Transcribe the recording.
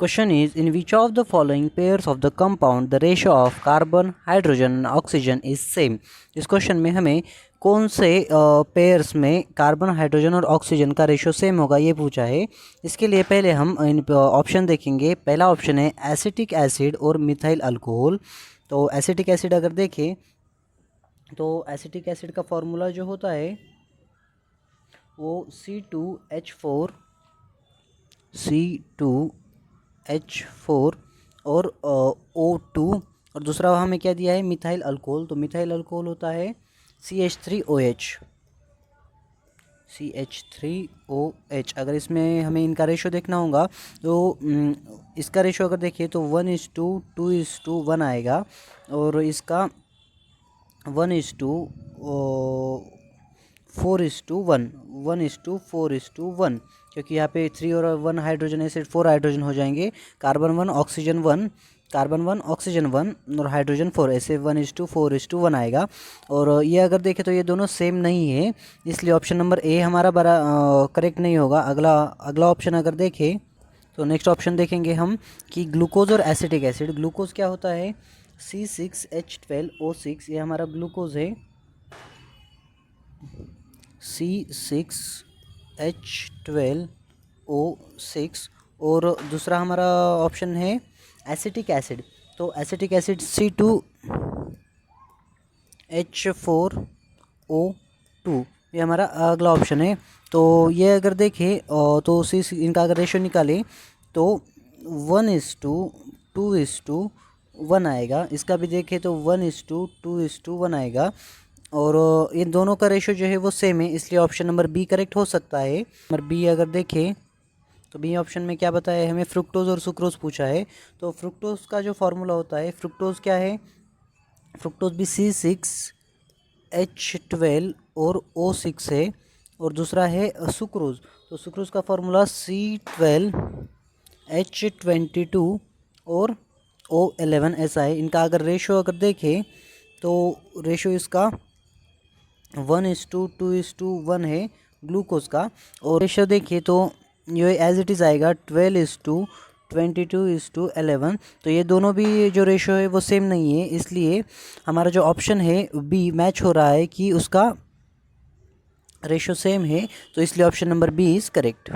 Question is, in which of the following pairs of the compound the ratio of carbon, hydrogen and oxygen is same? इस question में हमें कौन से pairs में carbon, hydrogen और oxygen का ratio same होगा ये पूछा है। इसके लिए पहले हम इन ऑप्शन देखेंगे। पहला ऑप्शन है एसिटिक एसिड और मिथाइल अल्कोहल। तो एसिटिक एसिड अगर देखें तो एसिटिक एसिड का फॉर्मूला जो होता है वो C2H4 और O2 और दूसरा हमें क्या दिया है मिथाइल अल्कोहल। तो मिथाइल अल्कोहल होता है CH3OH। अगर इसमें हमें इनका रेशो देखना होगा तो इसका रेशो अगर देखिए तो 1:2:1 आएगा और इसका 1:4:1 क्योंकि यहाँ पे 3 और 1 हाइड्रोजन एसिड 4 हाइड्रोजन हो जाएंगे। कार्बन 1 ऑक्सीजन 1 और हाइड्रोजन 4 ऐसे 1:4:1 आएगा। और ये अगर देखें तो ये दोनों सेम नहीं है, इसलिए ऑप्शन नंबर ए हमारा करेक्ट नहीं होगा। अगला ऑप्शन अगर देखें तो नेक्स्ट ऑप्शन देखेंगे हम कि ग्लूकोज और एसिटिक एसिड। ग्लूकोज क्या होता है C6H12O6, ये हमारा ग्लूकोज है C6H12O6। और दूसरा हमारा ऑप्शन है एसिटिक एसिड। तो एसिटिक एसिड C2H4O2, ये हमारा अगला ऑप्शन है। तो ये अगर देखें तो इनका अगर रेशो निकालें तो 1:2:1 आएगा। इसका भी देखें तो 1:2:1 आएगा और इन दोनों का रेशो जो है वो सेम है, इसलिए ऑप्शन नंबर बी करेक्ट हो सकता है। नंबर बी अगर देखें तो बी ऑप्शन में क्या बताया है हमें, फ्रुक्टोज और सुक्रोज पूछा है। तो फ्रुक्टोज का जो फार्मूला होता है, फ्रुक्टोज क्या है, फ्रुक्टोज भी C6H12 और O6 है। और दूसरा है सुक्रोज। तो सुक्रोज का फार्मूला C12H22 और O11 ऐसा है। इनका अगर रेशो अगर देखें तो रेशो इसका 1:2:1 है ग्लूकोज का। और रेशो देखिए तो ये एज इट इज़ आएगा 12:22:11। तो ये दोनों भी जो रेशो है वो सेम नहीं है, इसलिए हमारा जो ऑप्शन है बी मैच हो रहा है कि उसका रेशो सेम है। तो इसलिए option number B is correct.